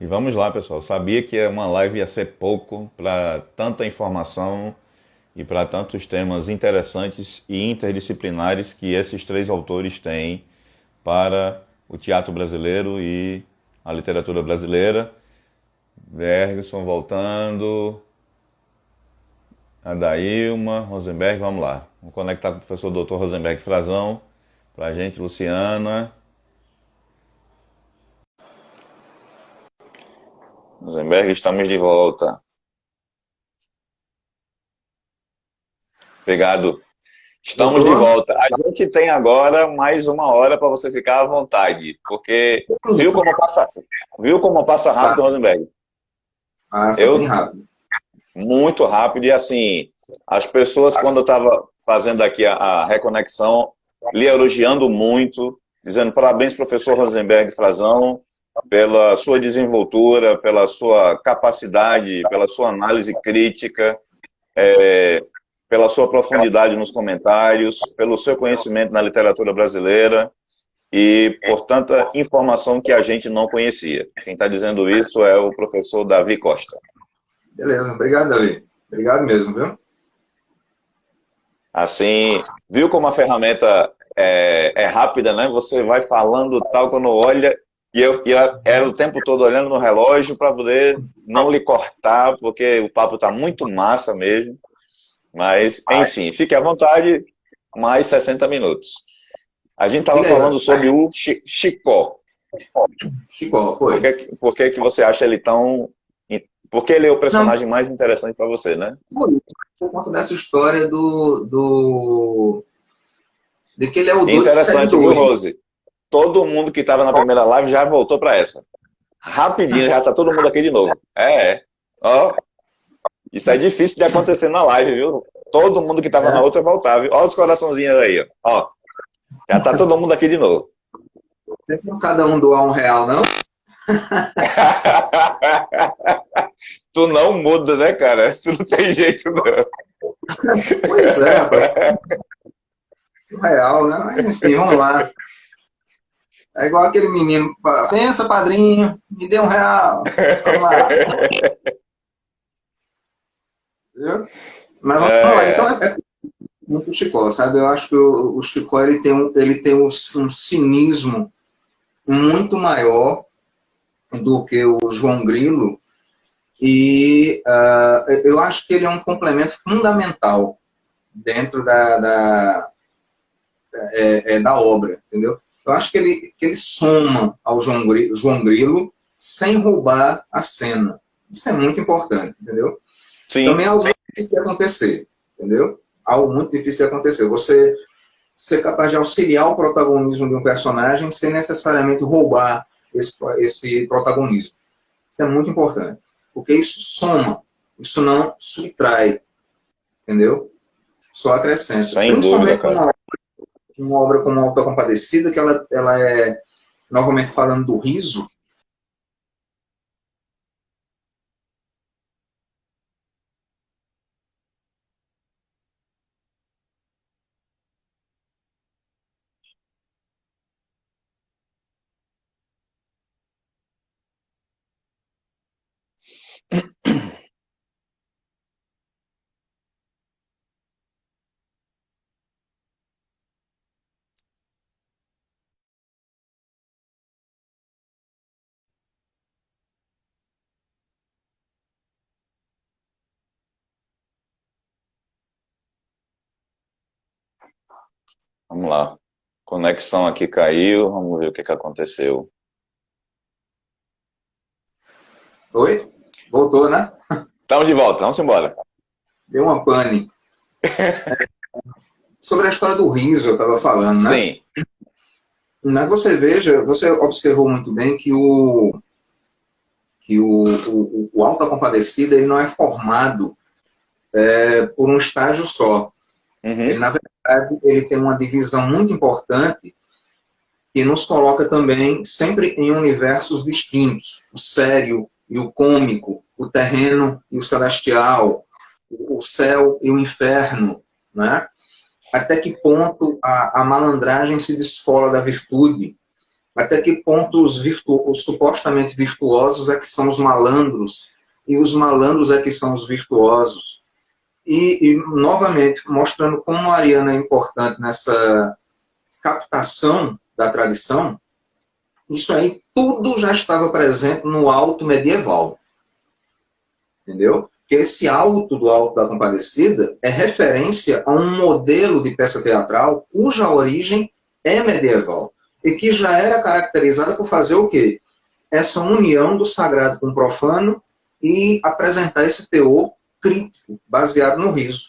E vamos lá, pessoal. Sabia que uma live ia ser pouco para tanta informação e para tantos temas interessantes e interdisciplinares que esses três autores têm para o teatro brasileiro e a literatura brasileira. Bergson voltando, Adailma, Rosenberg, vamos lá. Vamos conectar com o professor Dr. Rosenberg Frazão para a gente, Luciana. Rosenberg, estamos de volta. Obrigado. Estamos de Voltou? volta. A gente tem agora mais uma hora para você ficar à vontade, porque viu como passa rápido, Tá. Rosenberg? Passa bem Eu rápido. muito rápido e assim, as pessoas quando eu estava fazendo aqui a reconexão, lhe elogiando muito, dizendo parabéns, professor Rosenberg Frazão, pela sua desenvoltura, pela sua capacidade, pela sua análise crítica, pela sua profundidade nos comentários, pelo seu conhecimento na literatura brasileira e por tanta informação que a gente não conhecia. Quem está dizendo isso é o professor Davi Costa. Beleza, obrigado, Davi. Obrigado mesmo, viu? Assim, viu como a ferramenta é rápida, né? Você vai falando tal, quando olha, e eu era o tempo todo olhando no relógio para poder não lhe cortar, porque o papo está muito massa mesmo. Mas, enfim, fique à vontade, mais 60 minutos. A gente estava Diga aí, falando sobre o Chicó. Chico, Por foi. que, por que que você acha ele tão... Por que ele é o Não, personagem mais interessante para você, né? foi isso. Por conta dessa história de que ele é o doido que segue o Interessante, viu, doido. Rose? Todo mundo que estava na primeira live já voltou para essa. Rapidinho, já tá todo mundo aqui de novo. Ó, isso é difícil de acontecer na live, viu? Todo mundo que tava na É, outra voltava, viu? Ó os coraçãozinhos aí, ó. Já tá todo mundo aqui de novo. sempre cada um doar R$ 1, não? Tu não muda, né, cara? Tu não tem jeito, não. Pois é, rapaz. R$ 1, né? Mas enfim, vamos lá. É igual aquele menino. Pensa, padrinho, me dê R$ 1. Vamos lá. Viu? Mas vamos lá. Então, É, muito Chicó, sabe? Eu acho que o Chicó ele tem um cinismo muito maior do que o João Grilo e eu acho que ele é um complemento fundamental dentro da obra, entendeu? Eu acho que ele soma ao João Grilo sem roubar a cena. Isso é muito importante, entendeu? sim, Também é algo muito difícil de acontecer, entendeu? Algo muito difícil de acontecer. Você ser capaz de auxiliar o protagonismo de um personagem sem necessariamente roubar esse protagonismo. Isso é muito importante, porque isso soma, isso não subtrai, entendeu? Só acrescenta. sem dúvida, Principalmente cara. uma obra como Auto da Compadecida, que ela é, novamente falando do riso. Vamos lá. Conexão aqui caiu, vamos ver o que que aconteceu. Oi? Voltou, né? Estamos de volta, vamos embora. Deu uma pane. Sobre a história do riso, eu estava falando, né? Sim, Mas você observou muito bem que o Auto da Compadecida ele não é formado por um estágio só. Ele, uhum, na verdade, ele tem uma divisão muito importante que nos coloca também sempre em universos distintos. O sério e o cômico, o terreno e o celestial, o céu e o inferno, né? Até que ponto a malandragem se descola da virtude, Até que ponto os supostamente virtuosos é que são os malandros, e os malandros é que são os virtuosos. E novamente, mostrando como a Ariana é importante nessa captação da tradição, isso aí tudo já estava presente no alto medieval. Entendeu? Que esse alto do Alto da Compadecida é referência a um modelo de peça teatral cuja origem é medieval e que já era caracterizada por fazer o quê? Essa união do sagrado com o profano e apresentar esse teor crítico, baseado no riso.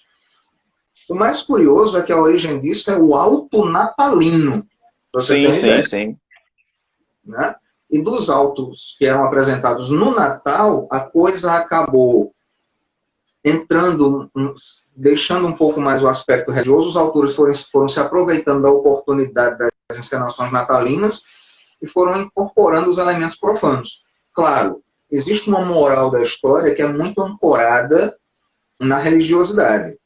O mais curioso é que a origem disso é o alto natalino. Sim. Né? E dos autos que eram apresentados no Natal, a coisa acabou entrando, deixando um pouco mais o aspecto religioso. Os autores foram se aproveitando da oportunidade das encenações natalinas e foram incorporando os elementos profanos. Claro, existe uma moral da história que é muito ancorada na religiosidade.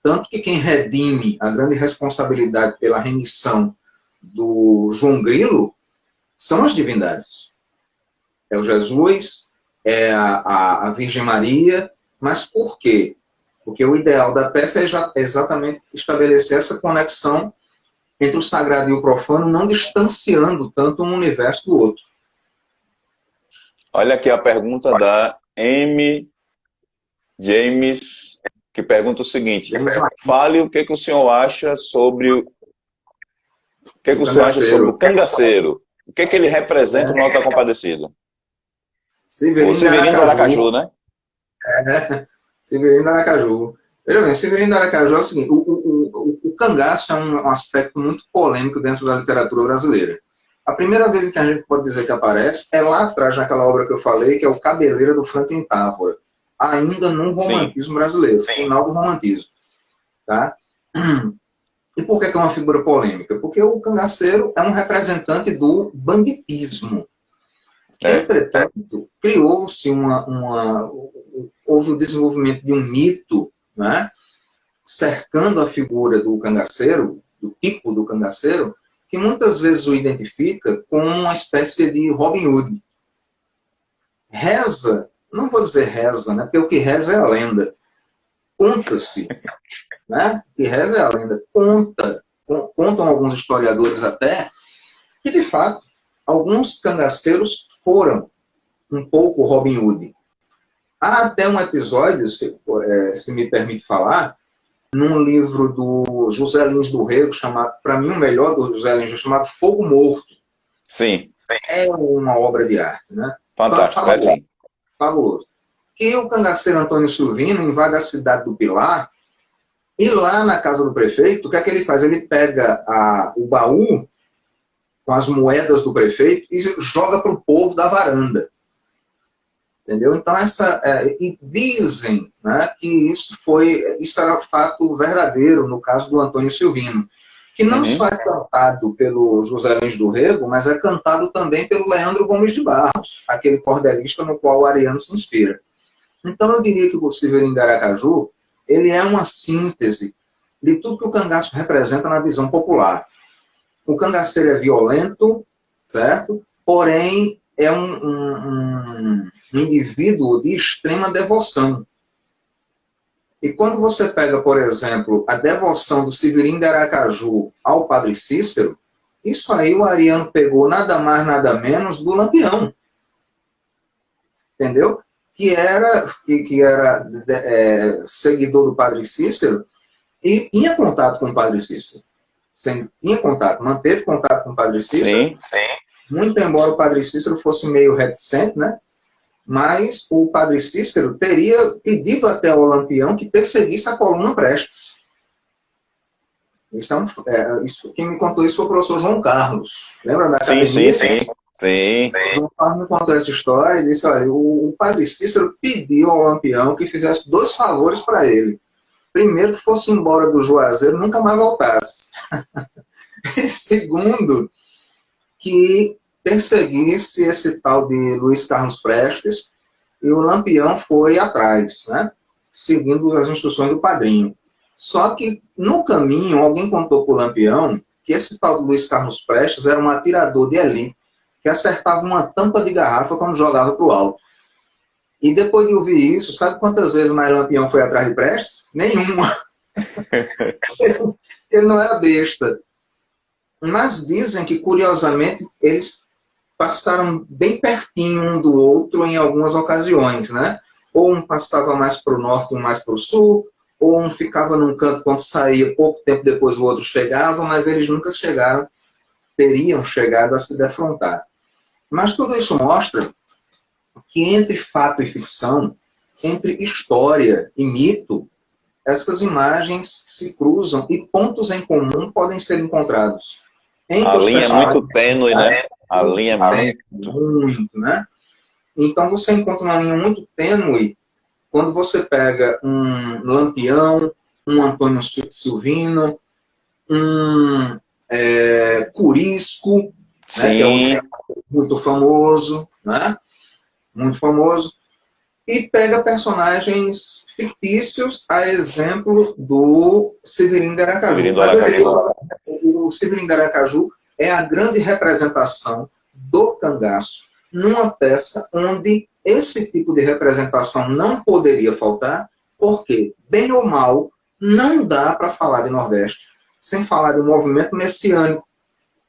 Tanto que quem redime a grande responsabilidade pela remissão do João Grilo são as divindades. É o Jesus, é a Virgem Maria, mas por quê? Porque o ideal da peça é exatamente estabelecer essa conexão entre o sagrado e o profano, não distanciando tanto um universo do outro. Olha aqui a pergunta da M. James, que pergunta o seguinte: fale o que o senhor acha sobre o cangaceiro. O que ele representa no Alto da Compadecida? Severino de Aracaju, né? Severino de Aracaju. Veja bem, Severino de Aracaju é o seguinte: o cangaço é um aspecto muito polêmico dentro da literatura brasileira. A primeira vez que a gente pode dizer que aparece é lá atrás, naquela obra que eu falei, que é o Cabeleira do Franklin Távora, ainda no romantismo brasileiro, final do romantismo. Tá? E por que é uma figura polêmica? Porque o cangaceiro é um representante do banditismo. Entretanto, criou-se houve o desenvolvimento de um mito, né, cercando a figura do cangaceiro, do tipo do cangaceiro, que muitas vezes o identifica com uma espécie de Robin Hood. Reza, não vou dizer reza, né, porque o que reza é a lenda. Conta-se, né, que reza é a lenda. Contam alguns historiadores até, que de fato, alguns cangaceiros foram um pouco Robin Hood. Há até um episódio, se me permite falar, num livro do José Lins do Rego, para mim o melhor do José Lins, chamado Fogo Morto. Sim. É uma obra de arte, né? Fantástico, fabuloso. Que o cangaceiro Antônio Silvino invade a cidade do Pilar, e lá na casa do prefeito, o que é que ele faz? Ele pega o baú com as moedas do prefeito e joga para o povo da varanda. Entendeu? Então, e dizem, né, que isso era fato verdadeiro no caso do Antônio Silvino, que não só é cantado pelo José Lins do Rego, mas é cantado também pelo Leandro Gomes de Barros, aquele cordelista no qual o Ariano se inspira. Então, eu diria que o Severino de Aracaju, ele é uma síntese de tudo que o cangaço representa na visão popular. O cangaceiro é violento, certo? Porém, é um indivíduo de extrema devoção. E quando você pega, por exemplo, a devoção do Severino de Aracaju ao Padre Cícero, isso aí o Ariano pegou nada mais, nada menos do Lampião. Entendeu? Que era seguidor do Padre Cícero e tinha contato com o Padre Cícero. Tinha contato, manteve contato com o Padre Cícero. Sim. Muito embora o Padre Cícero fosse meio reticente, né? Mas o Padre Cícero teria pedido até ao Lampião que perseguisse a coluna Prestes. Quem me contou isso foi o professor João Carlos. Lembra da academia? Sim. O João Carlos me contou essa história e disse: olha, o Padre Cícero pediu ao Lampião que fizesse 2 favores para ele. Primeiro, que fosse embora do Juazeiro, nunca mais voltasse. E segundo, que perseguisse esse tal de Luiz Carlos Prestes, e o Lampião foi atrás, né, seguindo as instruções do padrinho. Só que, no caminho, alguém contou para o Lampião que esse tal do Luiz Carlos Prestes era um atirador de elite que acertava uma tampa de garrafa quando jogava para o alto. E depois de ouvir isso, sabe quantas vezes o mais Lampião foi atrás de Prestes? Nenhuma. Ele não era besta. Mas dizem que, curiosamente, eles passaram bem pertinho um do outro em algumas ocasiões, né? Ou um passava mais para o norte, um mais para o sul, ou um ficava num canto quando saía, pouco tempo depois o outro chegava, mas eles nunca chegaram, teriam chegado a se defrontar. Mas tudo isso mostra que entre fato e ficção, entre história e mito, essas imagens se cruzam e pontos em comum podem ser encontrados. A linha é muito tênue, né? A linha é muito, né? Então você encontra uma linha muito tênue quando você pega um Lampião, um Antônio Silvino, um Curisco, né, que é um muito famoso, né? Muito famoso, e pega personagens fictícios, a exemplo do Severino de Aracaju. O Severino de Aracaju é a grande representação do cangaço numa peça onde esse tipo de representação não poderia faltar, porque, bem ou mal, não dá para falar de Nordeste sem falar de movimento messiânico,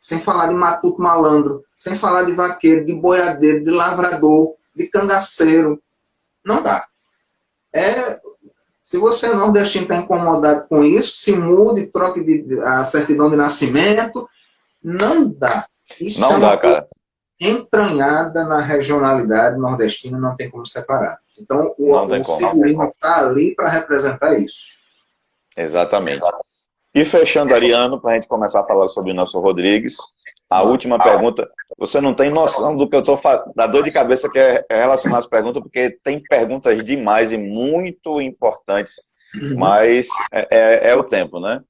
sem falar de matuto malandro, sem falar de vaqueiro, de boiadeiro, de lavrador, de cangaceiro. Não dá. Se você é nordestino está incomodado com isso, se mude, troque a certidão de nascimento. Não dá. Isso não dá, cara. Entranhada na regionalidade nordestina, não tem como separar. Então, o Severino está ali para representar isso. Exatamente. E fechando, Ariano, para a gente começar a falar sobre o Nelson Rodrigues, a última pergunta. Você não tem noção do que eu estou falando, da dor de cabeça que é relacionar as perguntas, porque tem perguntas demais e muito importantes, mas é o tempo, né?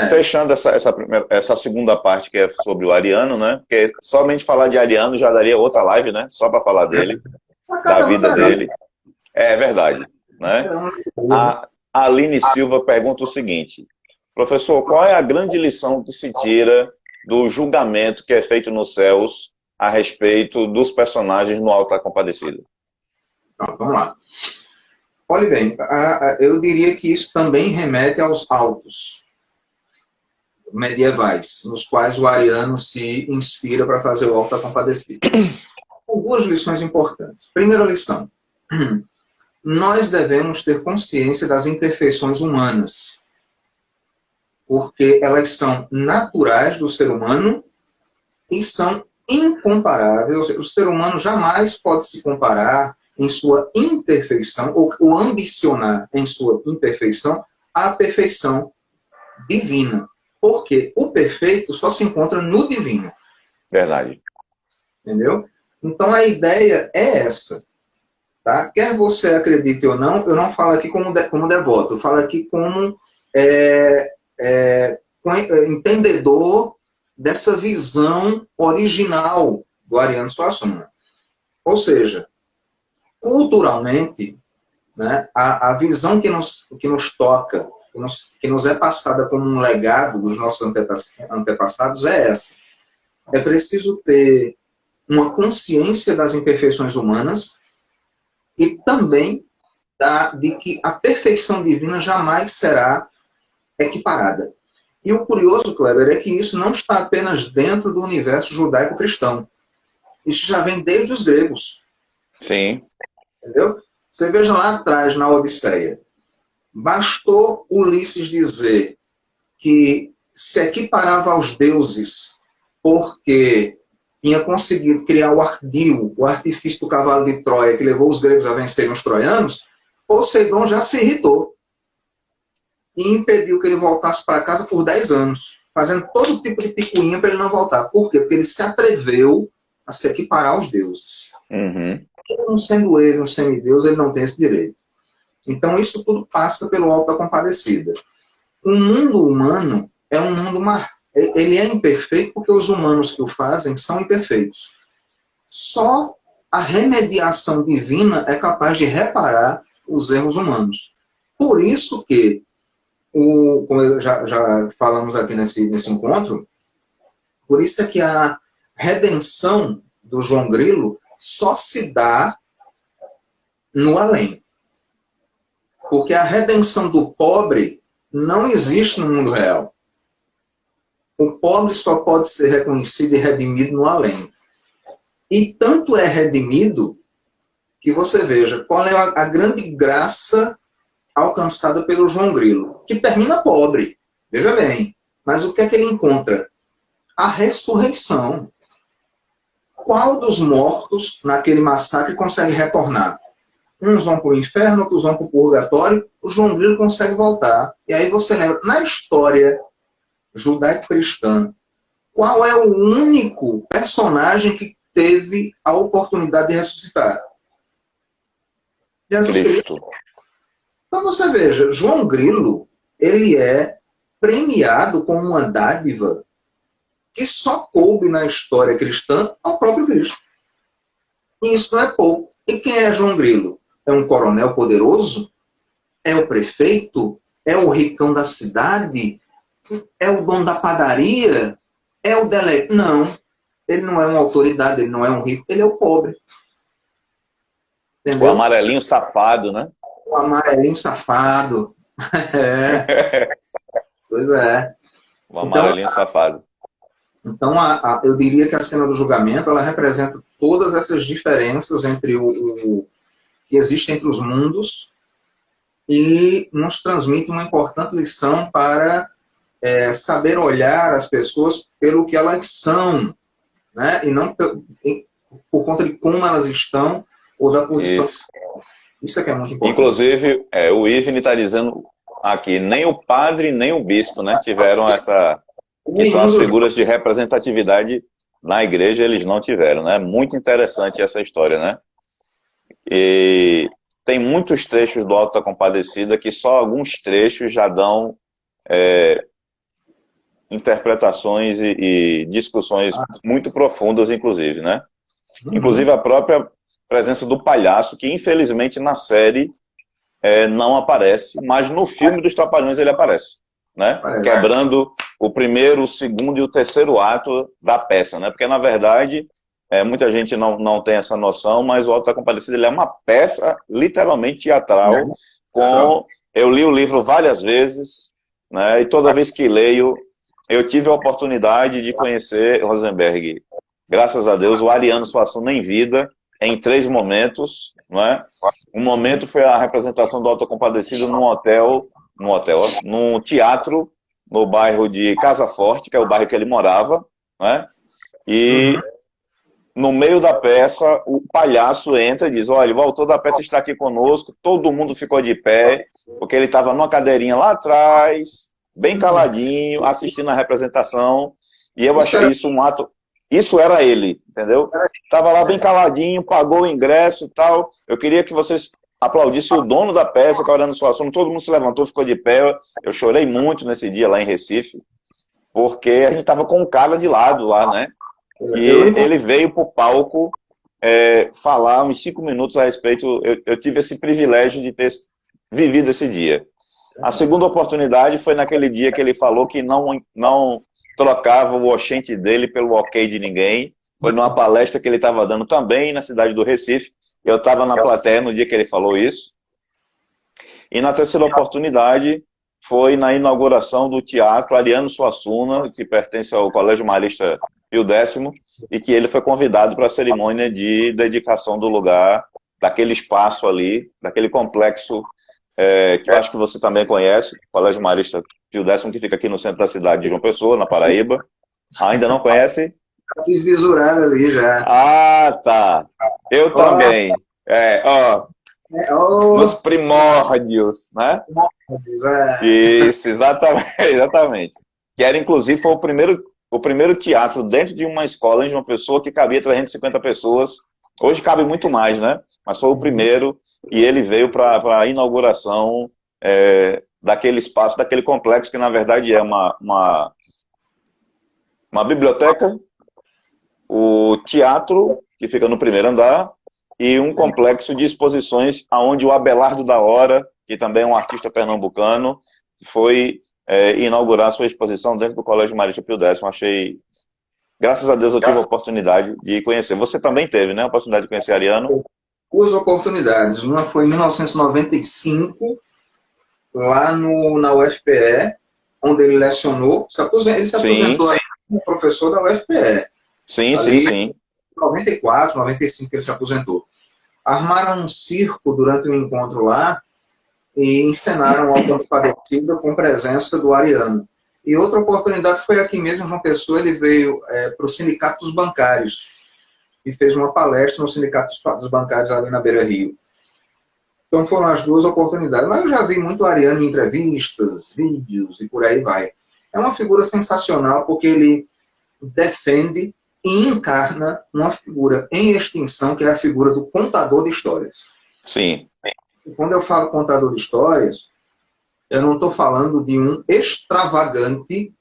Fechando essa segunda parte, que é sobre o Ariano, né? Porque somente falar de Ariano já daria outra live, né? Só para falar dele, da vida dele. É verdade, né? A Aline Silva pergunta o seguinte: professor, qual é a grande lição que se tira do julgamento que é feito nos céus a respeito dos personagens no Auto da Compadecida? Então, vamos lá. Olhe bem, eu diria que isso também remete aos autos medievais, nos quais o Ariano se inspira para fazer o Auto da Compadecida. São duas lições importantes. Primeira lição: nós devemos ter consciência das imperfeições humanas, porque elas são naturais do ser humano e são incomparáveis. O ser humano jamais pode se comparar em sua imperfeição ou ambicionar em sua imperfeição à perfeição divina. Porque o perfeito só se encontra no divino. Verdade. Entendeu? Então a ideia é essa. Tá? Quer você acredite ou não, eu não falo aqui como devoto, eu falo aqui como entendedor dessa visão original do Ariano Suassuna. Ou seja, culturalmente, né, a visão que nos toca, que nos é passada como um legado dos nossos antepassados é essa. É preciso ter uma consciência das imperfeições humanas e também de que a perfeição divina jamais será equiparada. E o curioso, Kleber, é que isso não está apenas dentro do universo judaico-cristão. Isso já vem desde os gregos. Sim. Entendeu? Você veja lá atrás, na Odisseia. Bastou Ulisses dizer que se equiparava aos deuses porque tinha conseguido criar o ardil, o artifício do cavalo de Troia, que levou os gregos a vencerem os troianos, Poseidon já se irritou e impediu que ele voltasse para casa por 10 anos, fazendo todo tipo de picuinha para ele não voltar. Por quê? Porque ele se atreveu a se equiparar aos deuses. Não sendo ele um semideus, ele não tem esse direito. Então isso tudo passa pelo Auto da Compadecida. O mundo humano é um mundo ele é imperfeito porque os humanos que o fazem são imperfeitos. Só a remediação divina é capaz de reparar os erros humanos. Por isso que, como já falamos aqui nesse encontro, Por isso é que a redenção do João Grilo só se dá no além. Porque a redenção do pobre não existe no mundo real. O pobre só pode ser reconhecido e redimido no além. E tanto é redimido que você veja qual é a grande graça alcançada pelo João Grilo, que termina pobre, veja bem. Mas o que é que ele encontra? A ressurreição. Qual dos mortos naquele massacre consegue retornar? Uns vão para o inferno, outros vão para o purgatório, o João Grilo consegue voltar. E aí você lembra, na história judaico-cristã, qual é o único personagem que teve a oportunidade de ressuscitar? Jesus Cristo. Então você veja, João Grilo, ele é premiado com uma dádiva que só coube na história cristã ao próprio Cristo. E isso não é pouco. E quem é João Grilo? É um coronel poderoso? É o prefeito? É o ricão da cidade? É o dono da padaria? É o delegado? Não. Ele não é uma autoridade, ele não é um rico, ele é o pobre. Entendeu? O amarelinho safado, né? O amarelinho safado. É. Pois é. O amarelinho safado. Então, eu diria que a cena do julgamento, ela representa todas essas diferenças entre que existe entre os mundos e nos transmite uma importante lição para saber olhar as pessoas pelo que elas são, né? E não por conta de como elas estão ou da posição. Isso é que é muito importante. Inclusive, o Ivni está dizendo aqui, nem o padre nem o bispo, né, tiveram essa... que são as figuras de representatividade na igreja, eles não tiveram, né? Muito interessante essa história, né? E tem muitos trechos do Alto da Compadecida que só alguns trechos já dão interpretações e discussões muito profundas, inclusive, né? Inclusive a própria presença do palhaço, que infelizmente na série não aparece, mas no filme dos Trapalhões ele aparece, né? Quebrando o primeiro, o segundo e o terceiro ato da peça, né? Porque na verdade muita gente não tem essa noção, mas o Alto da Compadecida ele é uma peça literalmente teatral. Eu li o livro várias vezes, né? E toda vez que leio eu tive a oportunidade de conhecer Rosenberg, graças a Deus, o Ariano Suassuna em vida, em 3 momentos, não é? Um momento foi a representação do Alto da Compadecida num teatro no bairro de Casa Forte, que é o bairro que ele morava, né? E no meio da peça, o palhaço entra e diz, olha, o autor da peça está aqui conosco, todo mundo ficou de pé, porque ele estava numa cadeirinha lá atrás, bem caladinho, assistindo a representação, e eu achei isso um ato... Isso era ele, entendeu? Estava lá bem caladinho, pagou o ingresso e tal. Eu queria que vocês aplaudissem o dono da peça, que Ariano Suassuna, todo mundo se levantou, ficou de pé. Eu chorei muito nesse dia lá em Recife, porque a gente estava com o cara de lado lá, né? E ele veio para o palco falar uns 5 minutos a respeito. Eu tive esse privilégio de ter vivido esse dia. A segunda oportunidade foi naquele dia que ele falou que não trocava o oxente dele pelo ok de ninguém. Foi numa palestra que ele estava dando também na cidade do Recife. Eu estava na plateia no dia que ele falou isso. E na terceira oportunidade foi na inauguração do Teatro Ariano Suassuna, que pertence ao Colégio Marista Pio X, e que ele foi convidado para a cerimônia de dedicação do lugar, daquele espaço ali, daquele complexo, que eu acho que você também conhece, o Colégio Marista Pio X, que fica aqui no centro da cidade de João Pessoa, na Paraíba. Ainda não conhece? Eu fiz visurado ali já. Ah, tá. Eu também. Nos primórdios, né? Isso, exatamente. Que era, inclusive, foi o primeiro teatro dentro de uma escola em João Pessoa que cabia 350 pessoas. Hoje cabe muito mais, né? Mas foi o primeiro, e ele veio para a inauguração daquele espaço, daquele complexo, que na verdade é uma biblioteca, o teatro, que fica no primeiro andar, e um complexo de exposições onde o Abelardo da Hora, que também é um artista pernambucano, foi inaugurar sua exposição dentro do Colégio Marista Pio X. Achei Graças a Deus eu tive a oportunidade de conhecer. Você também teve, né? A oportunidade de conhecer Ariano? Duas oportunidades. Uma foi em 1995, lá na UFPE, onde ele lecionou. Ele se aposentou aí como professor da UFPE. Sim, ali, sim, sim. 94, 95 que ele se aposentou. Armaram um circo durante um encontro lá e encenaram o Auto da Compadecida com presença do Ariano. E outra oportunidade foi aqui mesmo, em João Pessoa, ele veio para o Sindicato dos Bancários e fez uma palestra no Sindicato dos Bancários ali na Beira Rio. Então foram as duas oportunidades. Mas eu já vi muito Ariano em entrevistas, vídeos e por aí vai. É uma figura sensacional porque ele defende e encarna uma figura em extinção, que é a figura do contador de histórias. Sim. E quando eu falo contador de histórias, eu não estou falando de um extravagante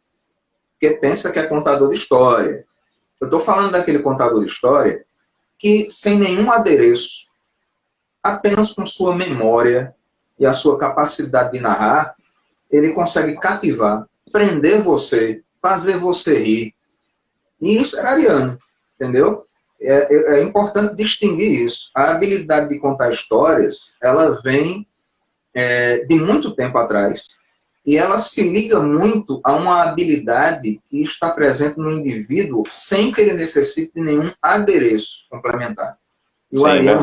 que pensa que é contador de história. Eu estou falando daquele contador de história que, sem nenhum adereço, apenas com sua memória e a sua capacidade de narrar, ele consegue cativar, prender você, fazer você rir. E isso era Ariano, entendeu? É importante distinguir isso. A habilidade de contar histórias, ela vem de muito tempo atrás, e ela se liga muito a uma habilidade que está presente no indivíduo sem que ele necessite de nenhum adereço complementar. E o Ariano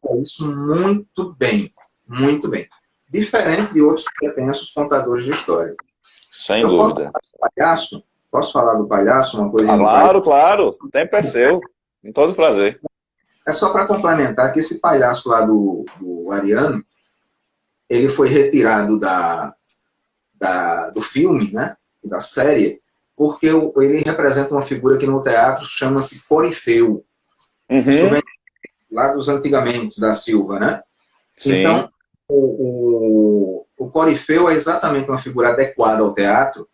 faz isso muito bem, muito bem. Diferente de outros pretensos contadores de história. Sem dúvida. Posso falar do palhaço? Uma coisa claro, claro. O tempo é seu. Com todo prazer. É só para complementar que esse palhaço lá do Ariano, ele foi retirado do filme, né, da série, porque ele representa uma figura que no teatro chama-se corifeu. Isso vem lá dos antigamente, da Silva, né? Sim. Então, o corifeu é exatamente uma figura adequada ao teatro,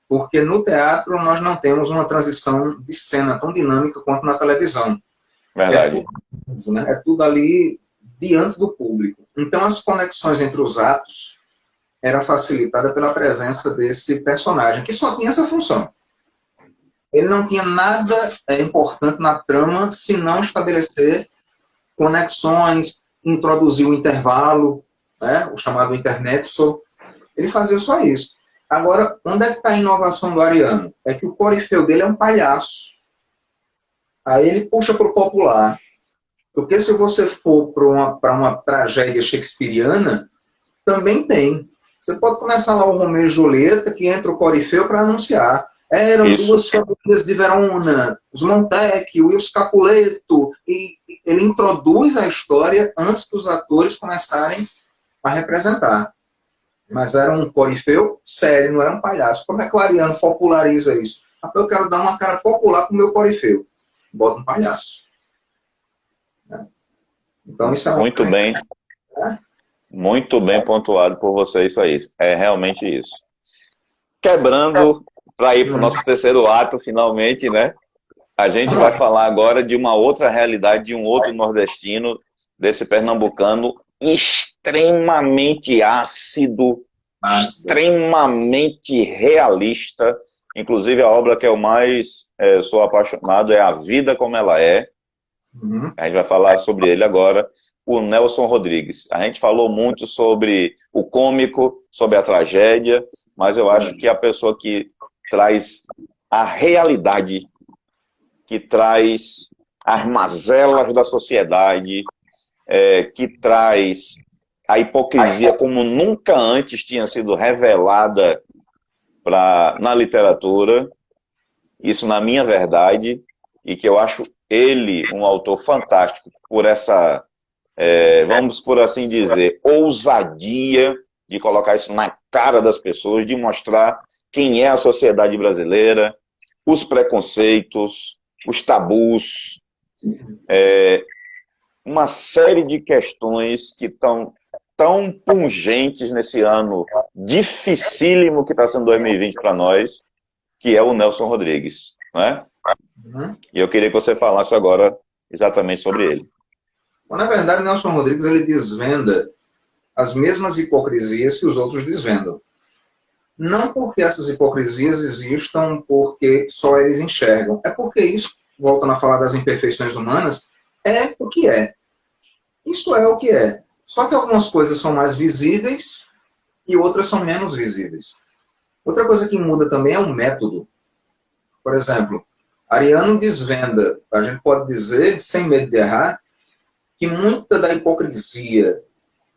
porque no teatro nós não temos uma transição de cena tão dinâmica quanto na televisão. Verdade. É tudo ali diante do público. Então, as conexões entre os atos era facilitada pela presença desse personagem, que só tinha essa função. Ele não tinha nada importante na trama, senão estabelecer conexões, introduzir o intervalo, né, o chamado internetso. Ele fazia só isso. Agora, onde é que está a inovação do Ariano? É que o corifeu dele é um palhaço. Aí ele puxa para o popular. Porque se você for para uma tragédia shakespeariana, também tem. Você pode começar lá o Romeu e Julieta, que entra o corifeu para anunciar. Eram duas famílias de Verona, os Montecchio e os Capuleto. E ele introduz a história antes que os atores começarem a representar. Mas era um corifeu sério, não era um palhaço. Como é que o Ariano populariza isso? Eu quero dar uma cara popular para o meu corifeu. Bota um palhaço. Então isso é uma... Muito bem. Muito bem pontuado por você isso aí. É realmente isso. Quebrando, para ir para o nosso terceiro ato, finalmente, né? A gente vai falar agora de uma outra realidade, de um outro nordestino, desse pernambucano extremamente ácido, extremamente realista. Inclusive, a obra que eu mais sou apaixonado é A Vida Como Ela É. A gente vai falar sobre ele agora. O Nelson Rodrigues. A gente falou muito sobre o cômico, sobre a tragédia, mas eu acho que a pessoa que traz a realidade, que traz as mazelas da sociedade, que traz a hipocrisia como nunca antes tinha sido revelada na literatura, isso na minha verdade, e que eu acho ele um autor fantástico por essa... vamos por assim dizer, ousadia de colocar isso na cara das pessoas, de mostrar quem é a sociedade brasileira, os preconceitos, os tabus, uma série de questões que estão tão pungentes nesse ano dificílimo que está sendo 2020 para nós, que é o Nelson Rodrigues, né? E eu queria que você falasse agora exatamente sobre ele. Na verdade, Nelson Rodrigues ele desvenda as mesmas hipocrisias que os outros desvendam. Não porque essas hipocrisias existam porque só eles enxergam. É porque isso, voltando a falar das imperfeições humanas, é o que é. Isso é o que é. Só que algumas coisas são mais visíveis e outras são menos visíveis. Outra coisa que muda também é o método. Por exemplo, Ariano desvenda, a gente pode dizer, sem medo de errar, que muita da hipocrisia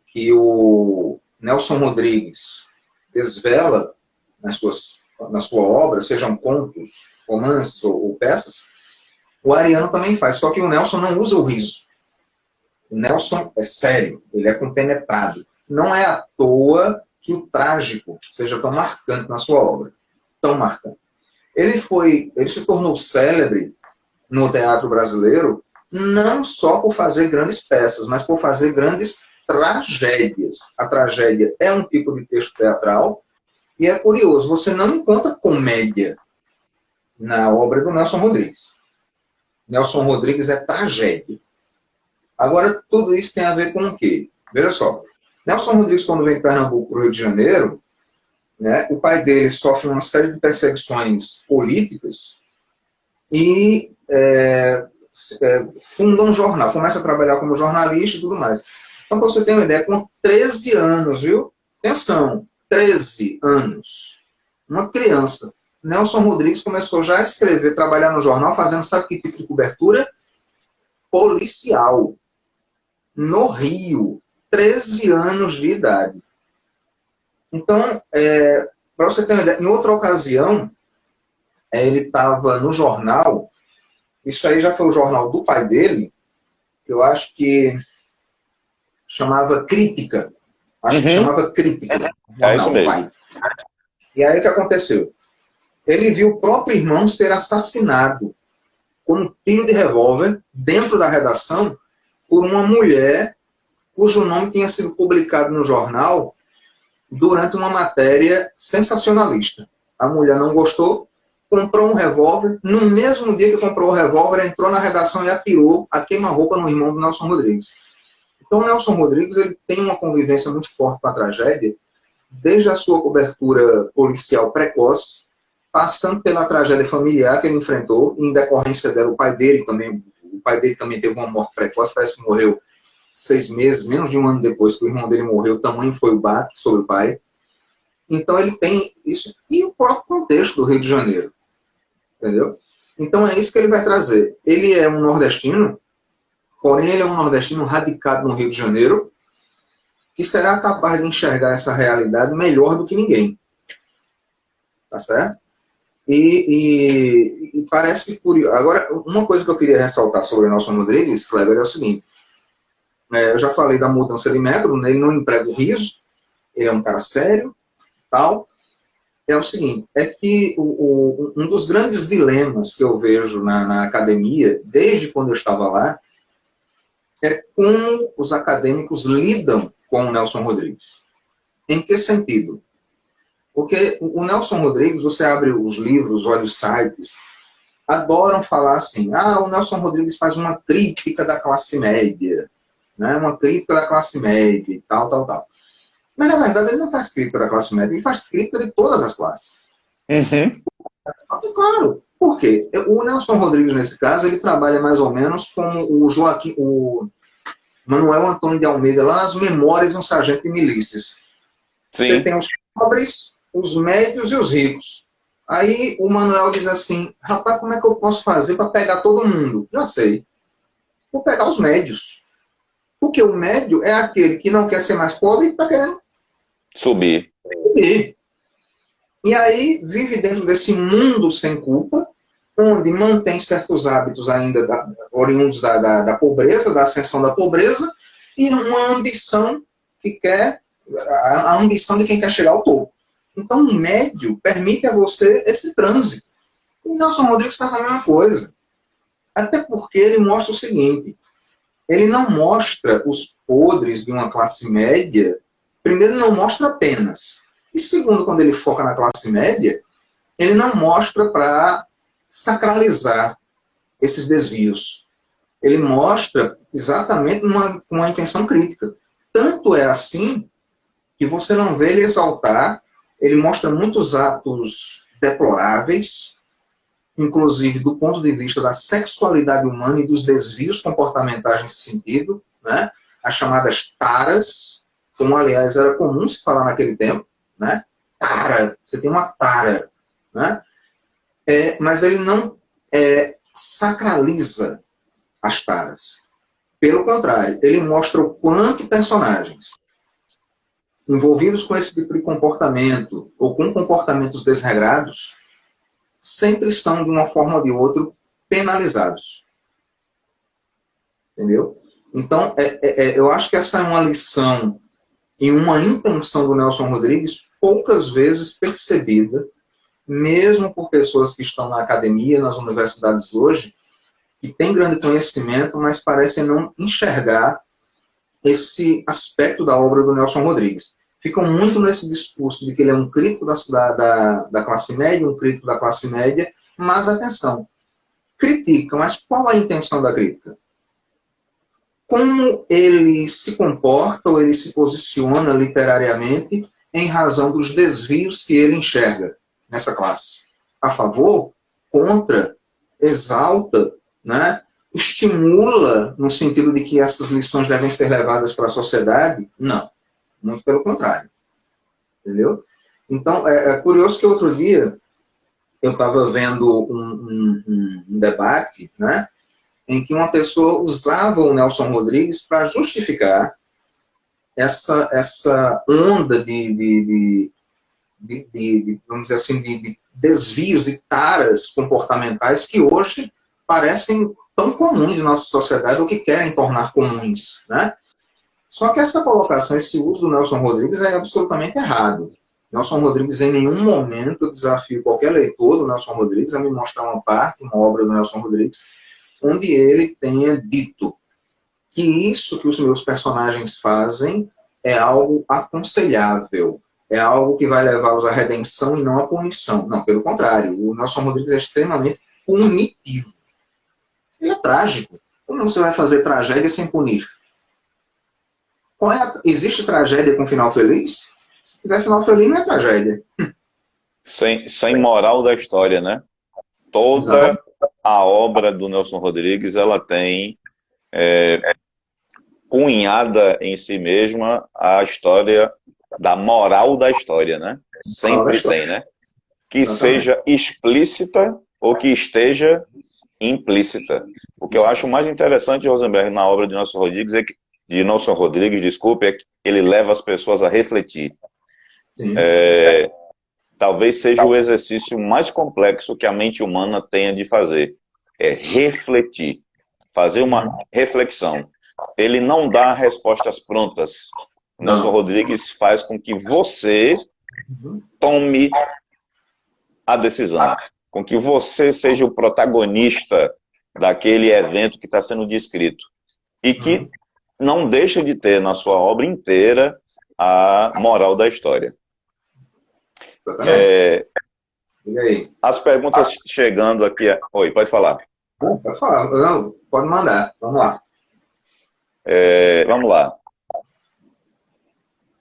que o Nelson Rodrigues desvela na sua obra, sejam contos, romances ou peças, o Ariano também faz, só que o Nelson não usa o riso. O Nelson é sério, ele é compenetrado. Não é à toa que o trágico seja tão marcante na sua obra. Tão marcante. Ele se tornou célebre no teatro brasileiro não só por fazer grandes peças, mas por fazer grandes tragédias. A tragédia é um tipo de texto teatral e é curioso, você não encontra comédia na obra do Nelson Rodrigues. Nelson Rodrigues é tragédia. Agora, tudo isso tem a ver com o quê? Veja só, Nelson Rodrigues, quando vem de Pernambuco para o Rio de Janeiro, né, o pai dele sofre uma série de perseguições políticas e funda um jornal, começa a trabalhar como jornalista e tudo mais. Então, para você ter uma ideia, com 13 anos, viu? Atenção, 13 anos. Uma criança. Nelson Rodrigues começou já a escrever, trabalhar no jornal, fazendo, sabe que tipo de cobertura? Policial. No Rio. 13 anos de idade. Então, para você ter uma ideia, em outra ocasião, ele estava no jornal, isso aí já foi o jornal do pai dele, eu acho que chamava Crítica. Acho que chamava Crítica. É isso mesmo. E aí o que aconteceu? Ele viu o próprio irmão ser assassinado com um tiro de revólver dentro da redação por uma mulher cujo nome tinha sido publicado no jornal durante uma matéria sensacionalista. A mulher não gostou, comprou um revólver, no mesmo dia que comprou o revólver, entrou na redação e atirou a queima-roupa no irmão do Nelson Rodrigues. Então, o Nelson Rodrigues ele tem uma convivência muito forte com a tragédia, desde a sua cobertura policial precoce, passando pela tragédia familiar que ele enfrentou, e em decorrência dela, o pai dele também teve uma morte precoce, parece que morreu 6 meses, menos de um ano depois que o irmão dele morreu, o tamanho foi o baque sobre o pai. Então ele tem isso, e o próprio contexto do Rio de Janeiro. Entendeu? Então é isso que ele vai trazer. Ele é um nordestino, porém ele é um nordestino radicado no Rio de Janeiro, que será capaz de enxergar essa realidade melhor do que ninguém. Tá certo? E parece curioso. Agora, uma coisa que eu queria ressaltar sobre o Nelson Rodrigues, Kleber, é o seguinte. Eu já falei da mudança de método, né? Ele não emprega o riso, ele é um cara sério, tal. É o seguinte, é que um dos grandes dilemas que eu vejo na academia, desde quando eu estava lá, é como os acadêmicos lidam com o Nelson Rodrigues. Em que sentido? Porque o Nelson Rodrigues, você abre os livros, olha os sites, adoram falar assim, o Nelson Rodrigues faz uma crítica da classe média, né? Uma crítica da classe média e tal, tal, tal. Mas, na verdade, ele não faz crítica da classe média, ele faz crítica de todas as classes. E, claro, por quê? O Nelson Rodrigues, nesse caso, ele trabalha mais ou menos como o Manuel Antônio de Almeida, lá nas Memórias de um Sargento de Milícias. Sim. Você tem os pobres, os médios e os ricos. Aí o Manuel diz assim, rapaz, como é que eu posso fazer para pegar todo mundo? Já sei. Vou pegar os médios. Porque o médio é aquele que não quer ser mais pobre e está querendo subir. E aí vive dentro desse mundo sem culpa, onde mantém certos hábitos ainda oriundos da pobreza, da ascensão da pobreza, e uma ambição que quer, a ambição de quem quer chegar ao topo. Então o médio permite a você esse trânsito. E o Nelson Rodrigues faz a mesma coisa. Até porque ele mostra o seguinte, ele não mostra os podres de uma classe média. Primeiro, ele não mostra apenas. E segundo, quando ele foca na classe média, ele não mostra para sacralizar esses desvios. Ele mostra exatamente uma intenção crítica. Tanto é assim que você não vê ele exaltar Ele mostra muitos atos deploráveis, inclusive do ponto de vista da sexualidade humana e dos desvios comportamentais nesse sentido, né? As chamadas taras, como, aliás, era comum se falar naquele tempo, né? Tara, você tem uma tara, né? Mas ele não sacraliza as taras. Pelo contrário, ele mostra o quanto personagens envolvidos com esse tipo de comportamento, ou com comportamentos desregrados, sempre estão, de uma forma ou de outra, penalizados. Entendeu? Então, eu acho que essa é uma lição e uma intenção do Nelson Rodrigues poucas vezes percebida, mesmo por pessoas que estão na academia, nas universidades hoje, que têm grande conhecimento, mas parecem não enxergar esse aspecto da obra do Nelson Rodrigues. Ficam muito nesse discurso de que ele é um crítico da classe média, um crítico da classe média, mas atenção, critica, mas qual a intenção da crítica? Como ele se comporta ou ele se posiciona literariamente em razão dos desvios que ele enxerga nessa classe? A favor? Contra? Exalta? Né? Estimula no sentido de que essas lições devem ser levadas para a sociedade? Não. Muito pelo contrário. Entendeu? Então, é curioso que outro dia eu estava vendo um debate, né, em que uma pessoa usava o Nelson Rodrigues para justificar essa onda vamos dizer assim, de desvios, de taras comportamentais que hoje parecem tão comuns em nossa sociedade ou que querem tornar comuns, né? Só que essa colocação, esse uso do Nelson Rodrigues é absolutamente errado. Nelson Rodrigues, em nenhum momento, eu desafio qualquer leitor do Nelson Rodrigues a me mostrar uma parte, uma obra do Nelson Rodrigues, onde ele tenha dito que isso que os meus personagens fazem é algo aconselhável, é algo que vai levá-los à redenção e não à punição. Não, pelo contrário, o Nelson Rodrigues é extremamente punitivo. Ele é trágico. Como você vai fazer tragédia sem punir? Existe tragédia com final feliz? Se tiver final feliz, não é tragédia. Sem moral da história, né? Toda Exatamente. a obra do Nelson Rodrigues, ela tem cunhada em si mesma a história da moral da história, né? Sempre tem, né? Que Exatamente. seja explícita ou que esteja implícita. O que eu acho mais interessante, Rosenberg, na obra de Nelson Rodrigues, é que ele leva as pessoas a refletir. Talvez seja o exercício mais complexo que a mente humana tenha de fazer. É refletir. Fazer uma reflexão. Ele não dá respostas prontas. Nelson Rodrigues faz com que você tome a decisão. Com que você seja o protagonista daquele evento que está sendo descrito. E que não deixa de ter na sua obra inteira a moral da história. As perguntas chegando aqui. Oi, pode falar. Pode falar. Não, pode mandar. Vamos lá. Vamos lá.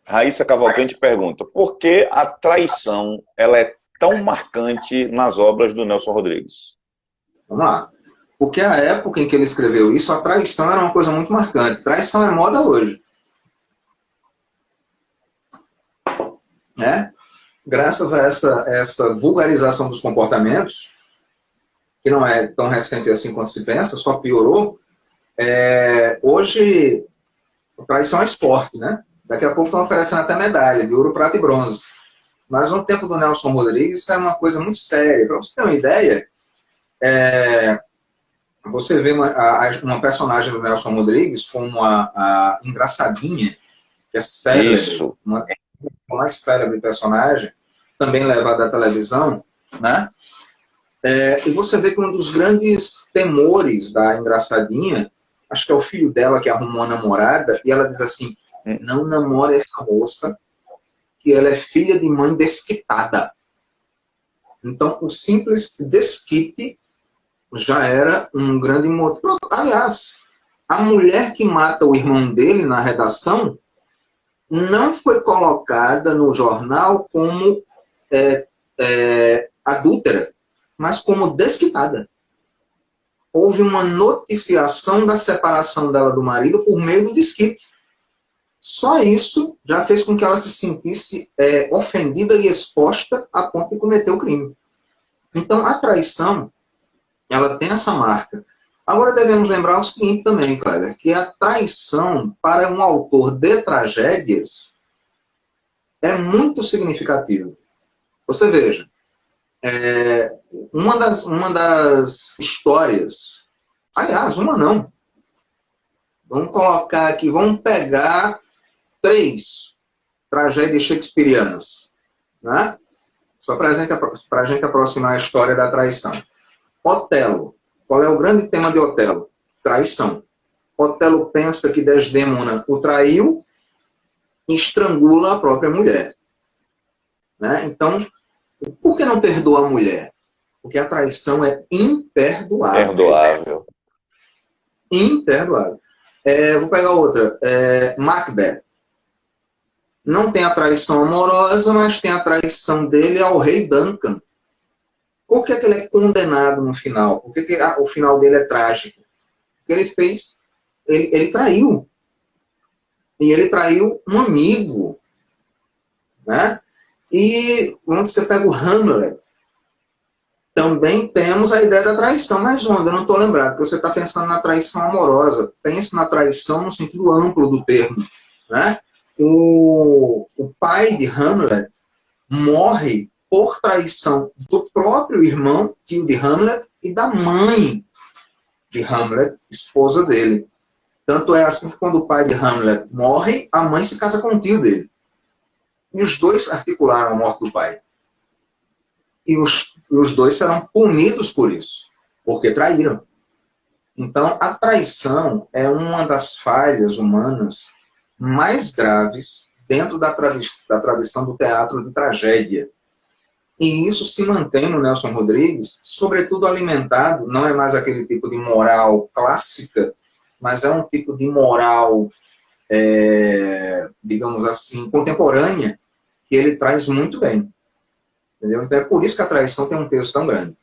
Raíssa Cavalcante pergunta: por que a traição ela é tão marcante nas obras do Nelson Rodrigues? Vamos lá. Porque a época em que ele escreveu isso, a traição era uma coisa muito marcante. Traição é moda hoje. Graças a essa vulgarização dos comportamentos, que não é tão recente assim quanto se pensa, só piorou, hoje a traição é esporte, né? Daqui a pouco estão oferecendo até medalha de ouro, prata e bronze. Mas no tempo do Nelson Rodrigues, isso é uma coisa muito séria. Para você ter uma ideia, você vê uma personagem do Nelson Rodrigues como a Engraçadinha, que é célebre, Isso. uma mais célebre personagem, também levada à televisão, né? E você vê que um dos grandes temores da Engraçadinha, acho que é o filho dela que arrumou uma namorada, e ela diz assim: não namore essa moça, que ela é filha de mãe desquitada. Então, o simples desquite já era um grande motivo. Aliás, a mulher que mata o irmão dele na redação não foi colocada no jornal como adúltera, mas como desquitada. Houve uma noticiação da separação dela do marido por meio do desquite. Só isso já fez com que ela se sentisse ofendida e exposta a ponto de cometer o crime. Então, a traição, ela tem essa marca. Agora, devemos lembrar o seguinte também, Kleber, que a traição, para um autor de tragédias, é muito significativo. Você veja, uma das histórias, aliás, uma não, vamos colocar aqui, vamos pegar 3 tragédias shakespearianas, né? Só para a gente aproximar a história da traição. Otelo. Qual é o grande tema de Otelo? Traição. Otelo pensa que Desdémona o traiu e estrangula a própria mulher. Né? Então, por que não perdoa a mulher? Porque a traição é imperdoável. Perdoável. Imperdoável. Vou pegar outra. Macbeth. Não tem a traição amorosa, mas tem a traição dele ao rei Duncan. Por que ele é condenado no final? Por que o final dele é trágico? Porque ele fez... Ele traiu. E ele traiu um amigo. Né? E quando você pega o Hamlet, também temos a ideia da traição. Mas onde? Eu não estou lembrado, porque você está pensando na traição amorosa. Pense na traição no sentido amplo do termo. Né? O pai de Hamlet morre por traição do próprio irmão, tio de Hamlet, e da mãe de Hamlet, esposa dele. Tanto é assim que quando o pai de Hamlet morre, a mãe se casa com o tio dele. E os dois articularam a morte do pai. E os dois serão punidos por isso, porque traíram. Então, a traição é uma das falhas humanas mais graves dentro da tradição do teatro de tragédia. E isso se mantém no Nelson Rodrigues, sobretudo alimentado, não é mais aquele tipo de moral clássica, mas é um tipo de moral, digamos assim, contemporânea, que ele traz muito bem. Entendeu? Então é por isso que a traição tem um peso tão grande.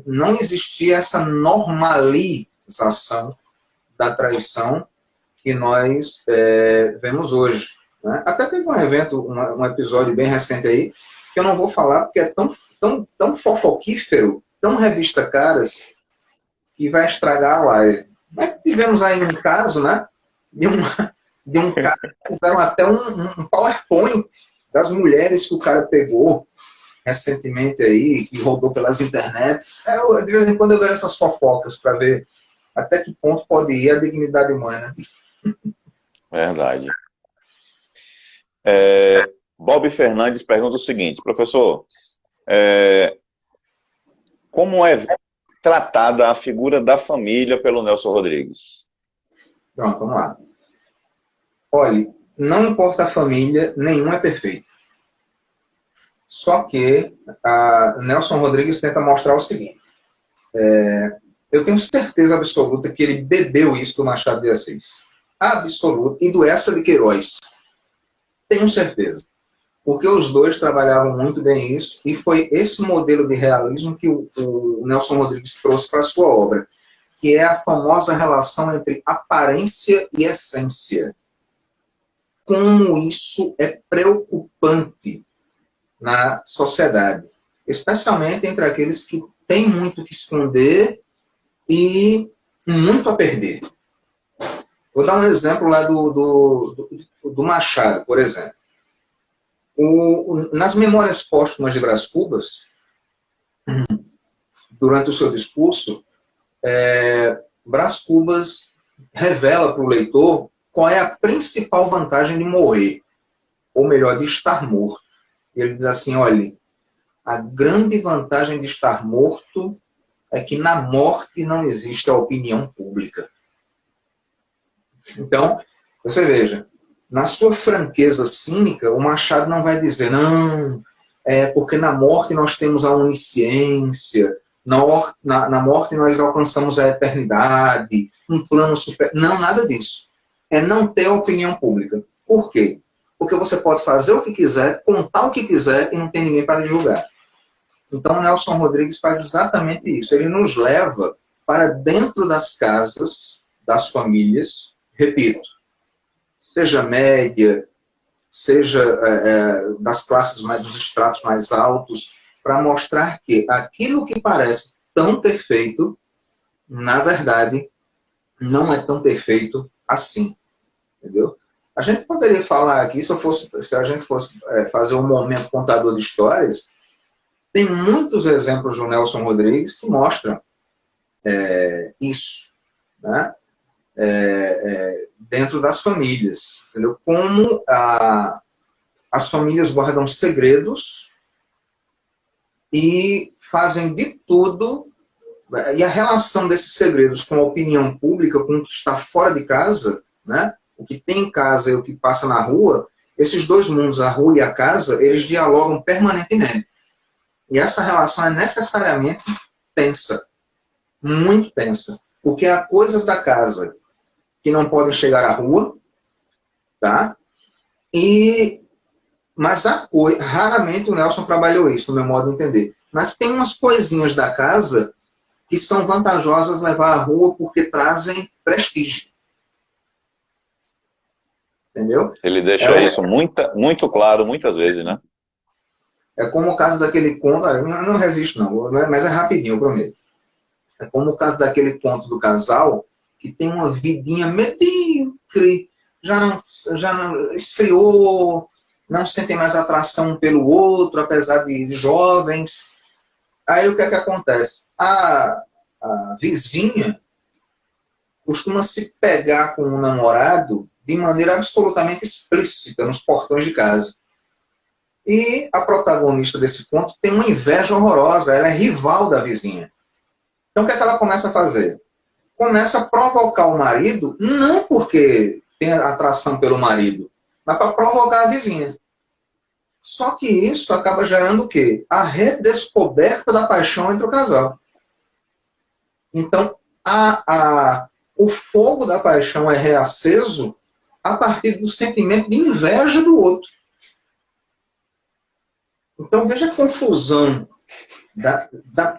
Não existia essa normalização da traição que nós vemos hoje. Né? Até teve um evento, um episódio bem recente aí, que eu não vou falar porque é tão fofoquífero, tão revista caras, que vai estragar a live. Mas tivemos aí um caso, né, de um cara que fizeram até um PowerPoint das mulheres que o cara pegou recentemente aí, que rodou pelas internets. De vez em quando eu vejo essas fofocas para ver até que ponto pode ir a dignidade humana. Verdade. Bob Fernandes pergunta o seguinte: professor, como é tratada a figura da família pelo Nelson Rodrigues? Pronto, vamos lá. Olha, não importa a família, nenhum é perfeito. Só que a Nelson Rodrigues tenta mostrar o seguinte: eu tenho certeza absoluta que ele bebeu isso do Machado de Assis. Absoluta. E do Eça de Queiroz. Tenho certeza. Porque os dois trabalhavam muito bem isso, e foi esse modelo de realismo que o Nelson Rodrigues trouxe para a sua obra, que é a famosa relação entre aparência e essência. Como isso é preocupante na sociedade, especialmente entre aqueles que têm muito que esconder e muito a perder. Vou dar um exemplo lá do Machado, por exemplo. Nas Memórias Póstumas de Brás Cubas, durante o seu discurso, Brás Cubas revela para o leitor qual é a principal vantagem de morrer, ou melhor, de estar morto. Ele diz assim: olha, a grande vantagem de estar morto é que na morte não existe a opinião pública. Então, você veja, na sua franqueza cínica, o Machado não vai dizer, não, porque na morte nós temos a onisciência, na morte nós alcançamos a eternidade, um plano super... Não, nada disso. É não ter a opinião pública. Por quê? Porque você pode fazer o que quiser, contar o que quiser e não tem ninguém para lhe julgar. Então, o Nelson Rodrigues faz exatamente isso. Ele nos leva para dentro das casas, das famílias, repito, seja média, seja das classes mais, dos estratos mais altos, para mostrar que aquilo que parece tão perfeito, na verdade, não é tão perfeito assim. Entendeu? A gente poderia falar aqui, se a gente fosse fazer um momento contador de histórias, tem muitos exemplos do Nelson Rodrigues que mostram isso, né? Dentro das famílias. Entendeu? Como as famílias guardam segredos e fazem de tudo, e a relação desses segredos com a opinião pública, com o que está fora de casa, né? O que tem em casa e o que passa na rua, esses dois mundos, a rua e a casa, eles dialogam permanentemente. E essa relação é necessariamente tensa, muito tensa, porque há coisas da casa que não podem chegar à rua, tá? Mas raramente o Nelson trabalhou isso, no meu modo de entender. Mas tem umas coisinhas da casa que são vantajosas levar à rua porque trazem prestígio. Entendeu? Ele deixa isso muito claro muitas vezes, né? É como o caso daquele conto, eu não resisto não, mas é rapidinho, eu prometo. É como o caso daquele conto do casal que tem uma vidinha medíocre, já não esfriou, não sentem mais atração um pelo outro, apesar de jovens. Aí o que é que acontece? A vizinha costuma se pegar com o namorado de maneira absolutamente explícita nos portões de casa. E a protagonista desse conto tem uma inveja horrorosa, ela é rival da vizinha. Então o que é que ela começa a fazer? Começa a provocar o marido, não porque tem atração pelo marido, mas para provocar a vizinha. Só que isso acaba gerando o quê? A redescoberta da paixão entre o casal. Então, o fogo da paixão é reaceso a partir do sentimento de inveja do outro. Então, veja a confusão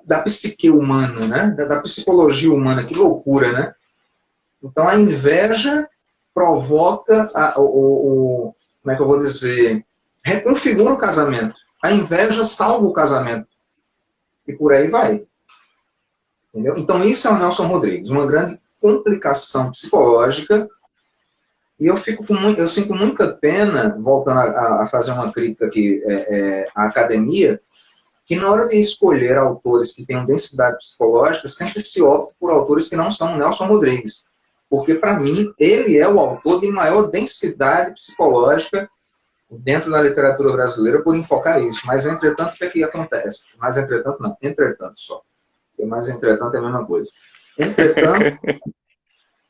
da psique humana, né? Da psicologia humana, que loucura, né? Então, a inveja provoca, como é que eu vou dizer, reconfigura o casamento. A inveja salva o casamento. E por aí vai. Entendeu? Então, isso é o Nelson Rodrigues, uma grande complicação psicológica. E eu sinto muita pena, voltando a fazer uma crítica aqui à academia, que na hora de escolher autores que tenham densidade psicológica, sempre se opta por autores que não são o Nelson Rodrigues. Porque, para mim, ele é o autor de maior densidade psicológica dentro da literatura brasileira por enfocar isso. Mas, entretanto, o que é que acontece? Mas, entretanto, não. Entretanto, só. Porque mais, entretanto, é a mesma coisa. Entretanto,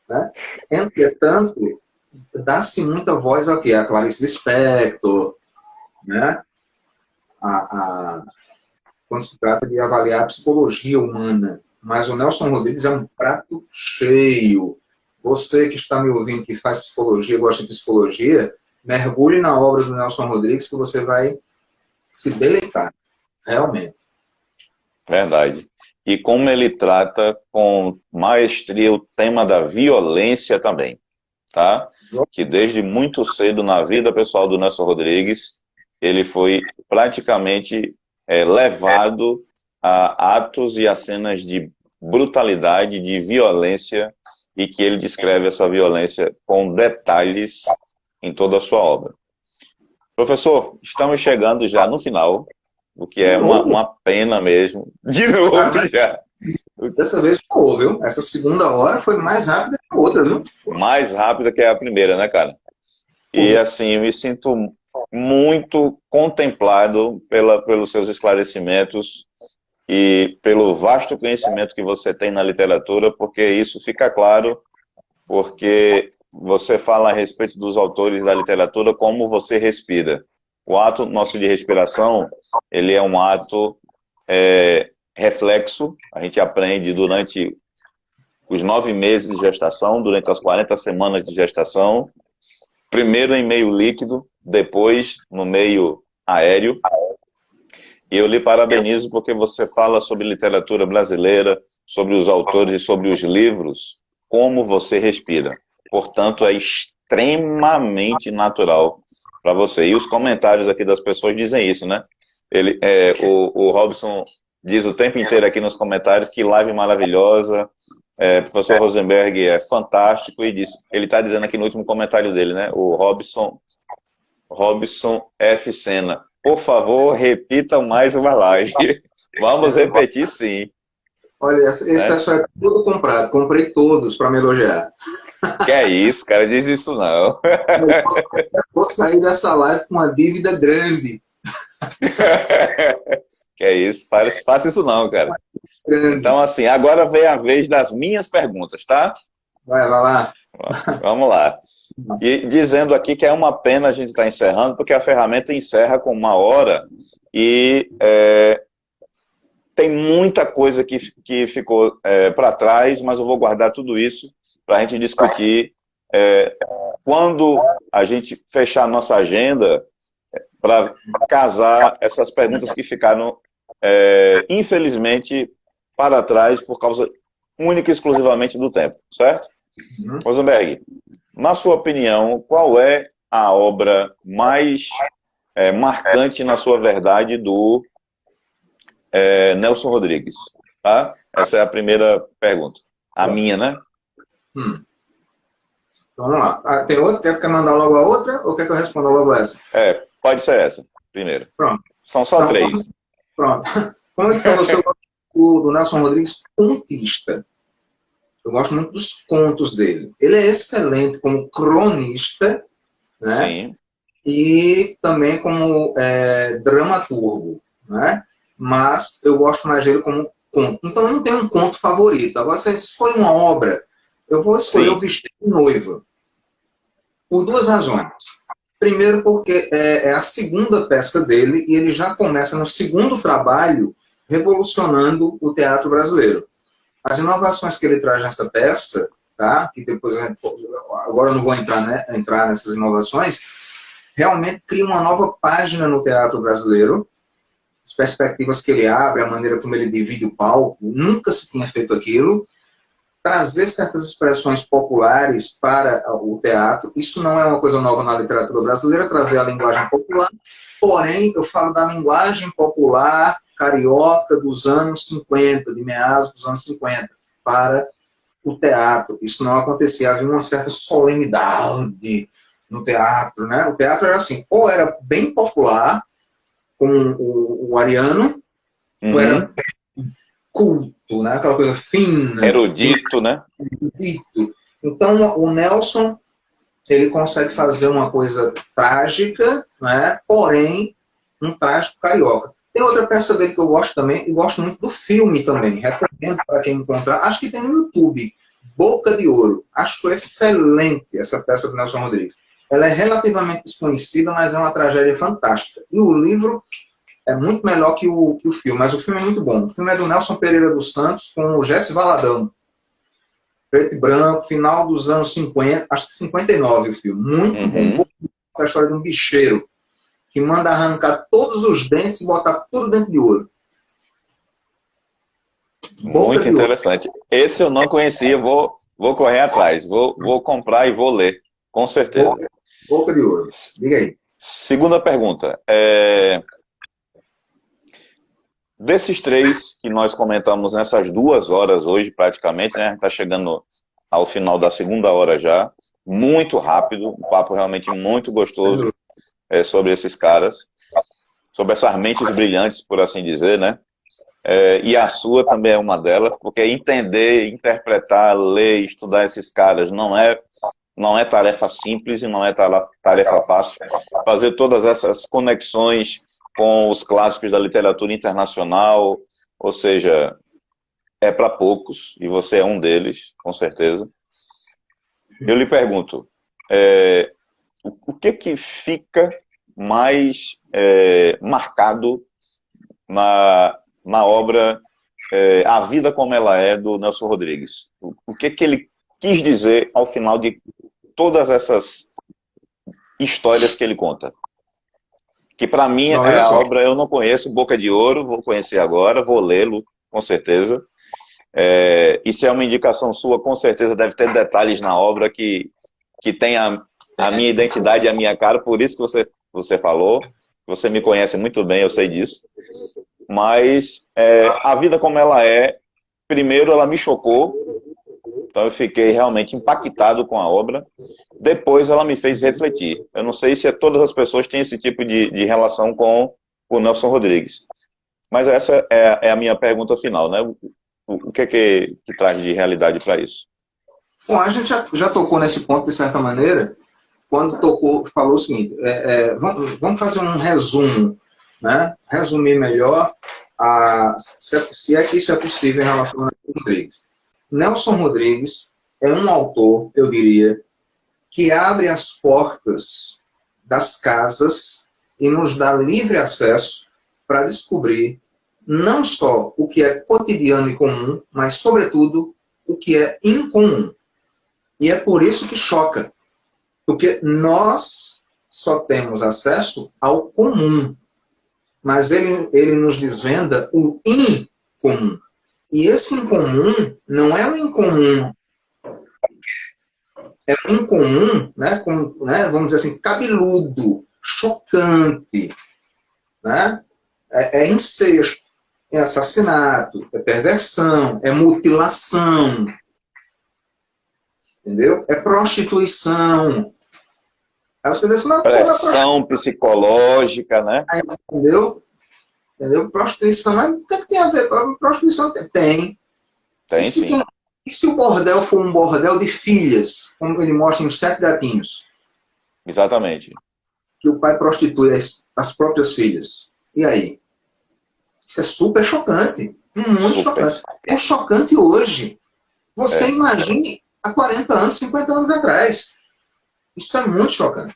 né? Entretanto, dá-se muita voz ao quê? A Clarice Lispector, né? Quando se trata de avaliar a psicologia humana. Mas o Nelson Rodrigues é um prato cheio. Você que está me ouvindo, que faz psicologia, gosta de psicologia, mergulhe na obra do Nelson Rodrigues que você vai se deleitar, realmente. Verdade. E como ele trata com maestria o tema da violência também, tá? Que desde muito cedo na vida pessoal do Nelson Rodrigues, ele foi praticamente levado a atos e a cenas de brutalidade, de violência, e que ele descreve essa violência com detalhes em toda a sua obra. Professor, estamos chegando já no final, o que é uma pena mesmo. De novo já. Dessa vez foi, viu? Essa segunda hora foi mais rápida que a outra, viu? Mais rápida que a primeira, né, cara? E assim, eu me sinto muito contemplado pelos seus esclarecimentos e pelo vasto conhecimento que você tem na literatura, porque isso fica claro, porque você fala a respeito dos autores da literatura como você respira. O ato nosso de respiração, ele é um ato reflexo, a gente aprende durante os 9 meses de gestação, durante as 40 semanas de gestação, primeiro em meio líquido, depois no meio aéreo. E eu lhe parabenizo porque você fala sobre literatura brasileira, sobre os autores e sobre os livros, como você respira. Portanto, é extremamente natural para você. E os comentários aqui das pessoas dizem isso, né? O Robson diz o tempo inteiro aqui nos comentários que live maravilhosa, professor Rosenberg é fantástico, e ele está dizendo aqui no último comentário dele, né? O Robson F. Sena. Por favor, repitam mais uma live. Vamos repetir, sim. Olha, esse pessoal é tudo comprado. Comprei todos para me elogiar. Que é isso, cara, diz isso não. Eu vou sair dessa live com uma dívida grande. Que é isso, faça isso não, cara. Grande. Então, assim, agora vem a vez das minhas perguntas, tá? Vai lá. Vamos lá. E dizendo aqui que é uma pena a gente estar encerrando, porque a ferramenta encerra com 1 hora e tem muita coisa que ficou para trás, mas eu vou guardar tudo isso para a gente discutir quando a gente fechar a nossa agenda para casar essas perguntas que ficaram, infelizmente, para trás por causa única e exclusivamente do tempo, certo? Rosenberg, na sua opinião, qual é a obra mais marcante na sua verdade do Nelson Rodrigues? Tá? Essa é a primeira pergunta. A minha, né? Então, vamos lá. Tem outra? Quer mandar logo a outra ou quer que eu responda logo essa? Pode ser essa, primeiro. Pronto. São só 3. Pronto. Como eu disse a você, eu gosto do Nelson Rodrigues contista. Eu gosto muito dos contos dele. Ele é excelente como cronista, né? Sim. E também como dramaturgo, né? Mas eu gosto mais dele como conto. Então eu não tenho um conto favorito. Agora, se você escolhe uma obra, eu vou escolher O Vestido de Noiva. Por 2 razões. Primeiro, porque é a segunda peça dele e ele já começa no segundo trabalho revolucionando o teatro brasileiro. As inovações que ele traz nessa peça, tá? Que depois, agora eu não vou entrar nessas inovações, realmente cria uma nova página no teatro brasileiro. As perspectivas que ele abre, a maneira como ele divide o palco, nunca se tinha feito aquilo. Trazer certas expressões populares para o teatro, isso não é uma coisa nova na literatura brasileira, trazer a linguagem popular, porém, eu falo da linguagem popular carioca dos anos 50, de meados dos anos 50, para o teatro. Isso não acontecia, havia uma certa solenidade no teatro, né? O teatro era assim, ou era bem popular, como o ariano, ou era culto, né? Aquela coisa fina. Erudito, né? Erudito. Então, o Nelson, ele consegue fazer uma coisa trágica, né? Porém, um trágico carioca. Tem outra peça dele que eu gosto também, e gosto muito do filme também. Recomendo para quem encontrar. Acho que tem no YouTube. Boca de Ouro. Acho excelente essa peça do Nelson Rodrigues. Ela é relativamente desconhecida, mas é uma tragédia fantástica. E o livro é muito melhor que o filme, mas o filme é muito bom. O filme é do Nelson Pereira dos Santos com o Jesse Valadão. Preto e branco, final dos anos 50, acho que 59 o filme. Muito bom. A história de um bicheiro que manda arrancar todos os dentes e botar tudo dentro de ouro. Muito interessante. Esse eu não conhecia, vou correr atrás, vou comprar e vou ler, com certeza. Boca de Ouro. Diga aí. Segunda pergunta. Desses 3 que nós comentamos nessas 2 horas hoje, praticamente, né? Está chegando ao final da 2ª hora já. Muito rápido, um papo realmente muito gostoso sobre esses caras, sobre essas mentes brilhantes, por assim dizer, né? E a sua também é uma delas, porque entender, interpretar, ler, estudar esses caras não é tarefa simples e não é tarefa fácil. Fazer todas essas conexões com os clássicos da literatura internacional, ou seja, é para poucos, e você é um deles, com certeza. Eu lhe pergunto, o que fica mais marcado na obra A Vida Como Ela É, do Nelson Rodrigues? O que ele quis dizer ao final de todas essas histórias que ele conta. Que para mim Não, é olha a só. obra, eu não conheço, Boca de Ouro, vou conhecer agora, vou lê-lo, com certeza. E se é uma indicação sua, com certeza deve ter detalhes na obra que tem a minha identidade e a minha cara, por isso que você falou. Você me conhece muito bem, eu sei disso. Mas a vida como ela é, primeiro ela me chocou, então eu fiquei realmente impactado com a obra. Depois ela me fez refletir. Eu não sei se todas as pessoas têm esse tipo de relação com o Nelson Rodrigues. Mas essa é a minha pergunta final, né? O que traz de realidade para isso? Bom, a gente já tocou nesse ponto, de certa maneira, quando falou o seguinte, vamos fazer um resumo, né? Resumir melhor, se é que isso é possível em relação a Nelson Rodrigues. Nelson Rodrigues é um autor, eu diria, que abre as portas das casas e nos dá livre acesso para descobrir não só o que é cotidiano e comum, mas, sobretudo, o que é incomum. E é por isso que choca, porque nós só temos acesso ao comum, mas ele nos desvenda o incomum. E esse incomum não é o incomum, é o incomum, vamos dizer assim, cabeludo, chocante, né? É incesto, é assassinato, é perversão, é mutilação, entendeu? É prostituição. Aí você diz, mas como é Pressão psicológica, né? entendeu? Entendeu? Prostituição, mas o que, é que tem a ver? Prostituição tem. Tem sim. E se o bordel for um bordel de filhas, como ele mostra em Os Sete Gatinhos, Exatamente. que o pai prostitui as próprias filhas? E aí? Isso é super chocante. Muito Super. chocante. É chocante hoje. Você imagine há 40 anos, 50 anos atrás. Isso é muito chocante.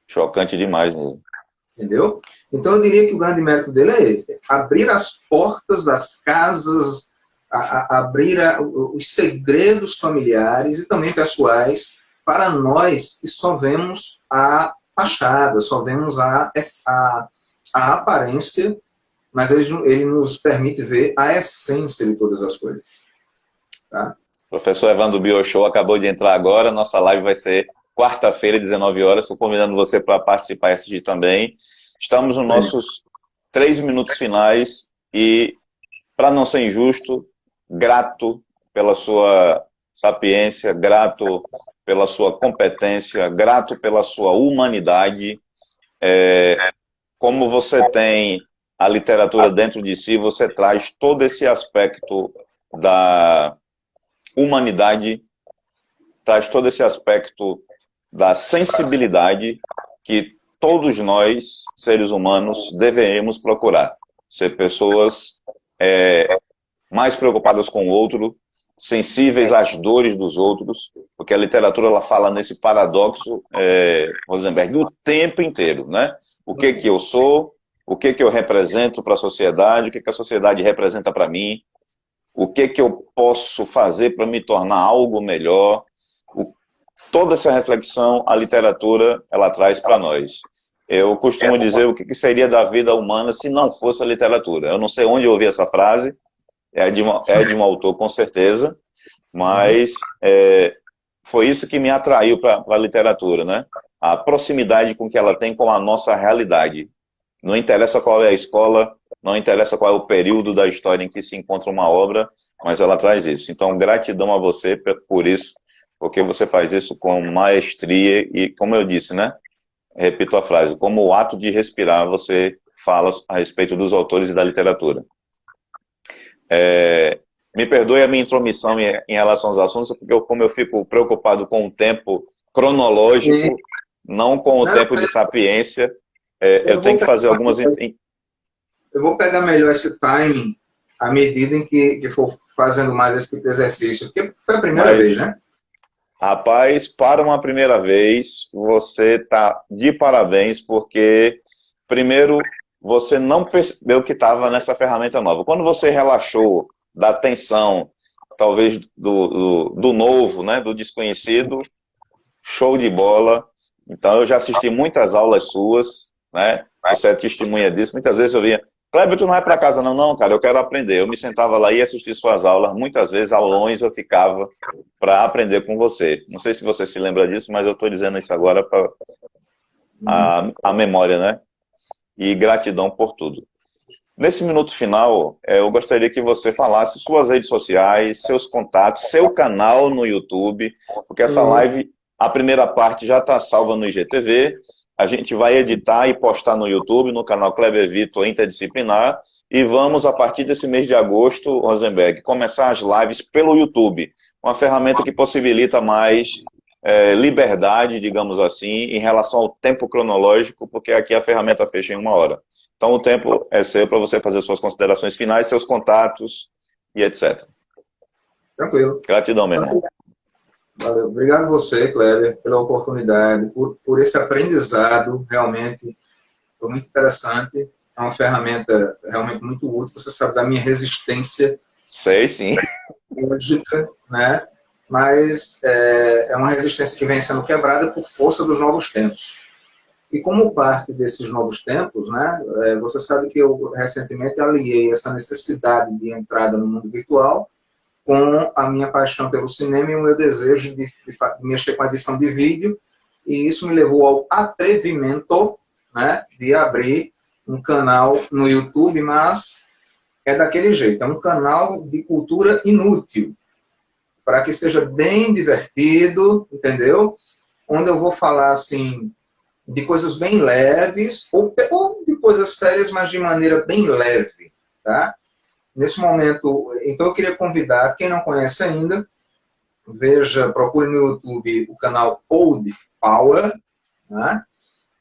Chocante demais mesmo. Entendeu? Então eu diria que o grande mérito dele é esse. Abrir as portas das casas, abrir os segredos familiares e também pessoais para nós que só vemos a fachada, só vemos a aparência, mas ele nos permite ver a essência de todas as coisas. Tá? Professor Evandro Biochou acabou de entrar agora, nossa live vai ser quarta-feira, 19 horas, estou convidando você para participar e assistir também. Estamos nos nossos 3 minutos finais e, para não ser injusto, grato pela sua sapiência, grato pela sua competência, grato pela sua humanidade. Como você tem a literatura dentro de si, você traz todo esse aspecto da humanidade, traz todo esse aspecto da sensibilidade que todos nós, seres humanos, deveríamos procurar. Ser pessoas mais preocupadas com o outro, sensíveis às dores dos outros, porque a literatura ela fala nesse paradoxo, Rosenberg, o tempo inteiro, né? O que eu sou, o que eu represento para a sociedade, o que a sociedade representa para mim, o que eu posso fazer para me tornar algo melhor. Toda essa reflexão, a literatura, ela traz para nós. Eu costumo dizer o que seria da vida humana se não fosse a literatura. Eu não sei onde eu ouvi essa frase, é de um autor com certeza, mas foi isso que me atraiu para a literatura, né? A proximidade com que ela tem com a nossa realidade. Não interessa qual é a escola, não interessa qual é o período da história em que se encontra uma obra, mas ela traz isso. Então, gratidão a você por isso, porque você faz isso com maestria e, como eu disse, né? Repito a frase, como o ato de respirar, você fala a respeito dos autores e da literatura. Me perdoe a minha intromissão em relação aos assuntos, porque como eu fico preocupado com o tempo cronológico, não com o tempo de sapiência, eu tenho que fazer algumas... Eu vou pegar melhor esse timing à medida em que for fazendo mais esse tipo de exercício, porque foi a primeira vez, né? Rapaz, para uma primeira vez, você está de parabéns, porque, primeiro, você não percebeu que estava nessa ferramenta nova. Quando você relaxou da tensão, talvez do novo, né, do desconhecido, show de bola. Então, eu já assisti muitas aulas suas, né? Você é testemunha disso. Muitas vezes eu via, Kleber, tu não vai para casa não? Não, cara, eu quero aprender. Eu me sentava lá e assistia suas aulas. Muitas vezes, aulões, eu ficava para aprender com você. Não sei se você se lembra disso, mas eu estou dizendo isso agora para a memória, né? E gratidão por tudo. Nesse minuto final, eu gostaria que você falasse suas redes sociais, seus contatos, seu canal no YouTube, porque essa live, a primeira parte já está salva no IGTV, a gente vai editar e postar no YouTube, no canal Kleber Vitor Interdisciplinar, e vamos, a partir desse mês de agosto, Rosenberg, começar as lives pelo YouTube, uma ferramenta que possibilita mais liberdade, digamos assim, em relação ao tempo cronológico, porque aqui a ferramenta fecha em 1 hora. Então o tempo é seu para você fazer suas considerações finais, seus contatos e etc. Tranquilo. Gratidão, meu irmão. Valeu. Obrigado a você, Kleber, pela oportunidade, por esse aprendizado, realmente foi muito interessante. É uma ferramenta realmente muito útil. Você sabe da minha resistência. Sei, sim. Lógica, né? Mas é uma resistência que vem sendo quebrada por força dos novos tempos. E como parte desses novos tempos, né, você sabe que eu recentemente aliei essa necessidade de entrada no mundo virtual com a minha paixão pelo cinema e o meu desejo de mexer com a edição de vídeo, e isso me levou ao atrevimento, né, de abrir um canal no YouTube, mas é daquele jeito, é um canal de cultura inútil, para que seja bem divertido, entendeu? Onde eu vou falar, assim, de coisas bem leves, ou de coisas sérias, mas de maneira bem leve, tá? Nesse momento, então eu queria convidar, quem não conhece ainda, procure no YouTube o canal Old Power, né?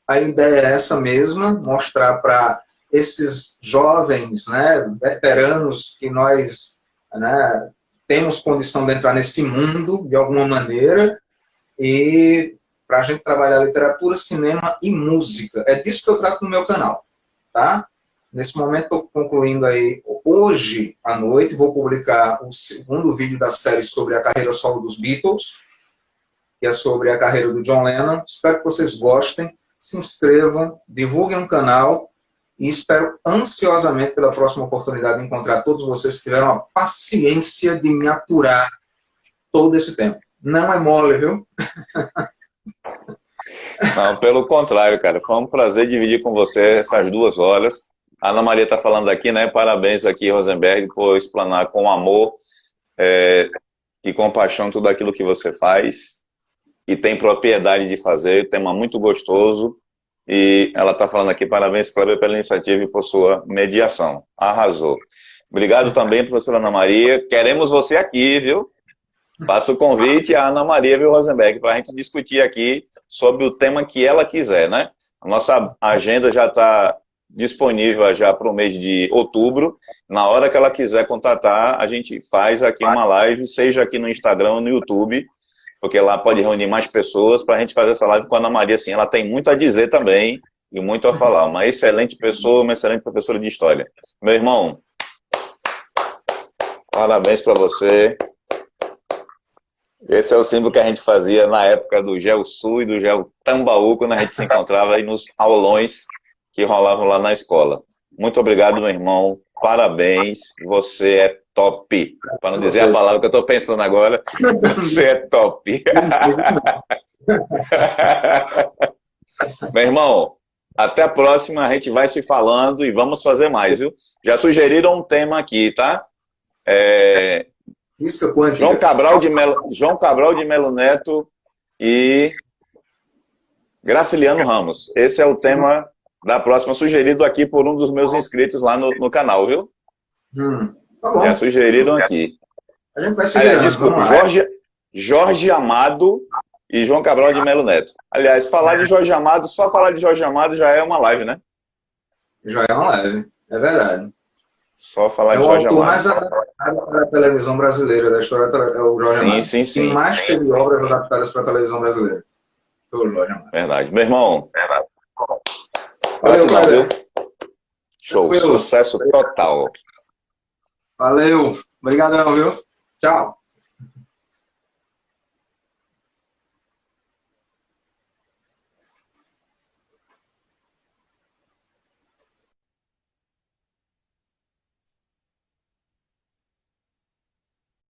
A ideia é essa mesma, mostrar para esses jovens, né, veteranos, que nós, né, temos condição de entrar nesse mundo, de alguma maneira, e para a gente trabalhar literatura, cinema e música. É disso que eu trato no meu canal, tá? Nesse momento, estou concluindo aí, hoje à noite, vou publicar o segundo vídeo da série sobre a carreira solo dos Beatles, que é sobre a carreira do John Lennon. Espero que vocês gostem, se inscrevam, divulguem o canal, e espero ansiosamente pela próxima oportunidade de encontrar todos vocês que tiveram a paciência de me aturar todo esse tempo. Não é mole, viu? Não, pelo contrário, cara. Foi um prazer dividir com você essas 2 horas. A Ana Maria está falando aqui, né? Parabéns aqui, Rosenberg, por explanar com amor e compaixão tudo aquilo que você faz e tem propriedade de fazer. Tema muito gostoso. E ela está falando aqui, parabéns, Kleber, pela iniciativa e por sua mediação. Arrasou. Obrigado também, professora Ana Maria. Queremos você aqui, viu? Faço o convite à Ana Maria, viu, Rosenberg, para a gente discutir aqui sobre o tema que ela quiser, né? A nossa agenda já está disponível já para o mês de outubro. Na hora que ela quiser contatar, a gente faz aqui uma live, seja aqui no Instagram ou no YouTube, porque lá pode reunir mais pessoas para a gente fazer essa live com a Ana Maria. Assim, ela tem muito a dizer também e muito a falar. Uma excelente pessoa, uma excelente professora de história. Meu irmão, parabéns para você. Esse é o símbolo que a gente fazia na época do Gel Sul e do Gel Tambaú, quando a gente se encontrava aí nos aulões que rolavam lá na escola. Muito obrigado, meu irmão. Parabéns. Você é top. Para não dizer a palavra que eu estou pensando agora, você é top. Meu irmão, até a próxima. A gente vai se falando e vamos fazer mais, viu? Já sugeriram um tema aqui, tá? João Cabral de Melo Neto e Graciliano Ramos. Esse é o tema da próxima, sugerido aqui por um dos meus inscritos lá no canal, viu? Tá bom. Já sugeriram aqui. A gente vai seguir. Desculpa, Jorge Amado e João Cabral de Melo Neto. Aliás, falar de Jorge Amado, só falar de Jorge Amado já é uma live, né? Já é uma live, é verdade. Só falar de Jorge Amado. O mais adaptado para a televisão brasileira da história é o Jorge Amado. Sim. Tem mais que obras adaptadas para a televisão brasileira. Foi o Jorge Amado. Verdade. Meu irmão. Verdade. Valeu, viu? Show. Sucesso total. Valeu. Obrigadão, viu? Tchau.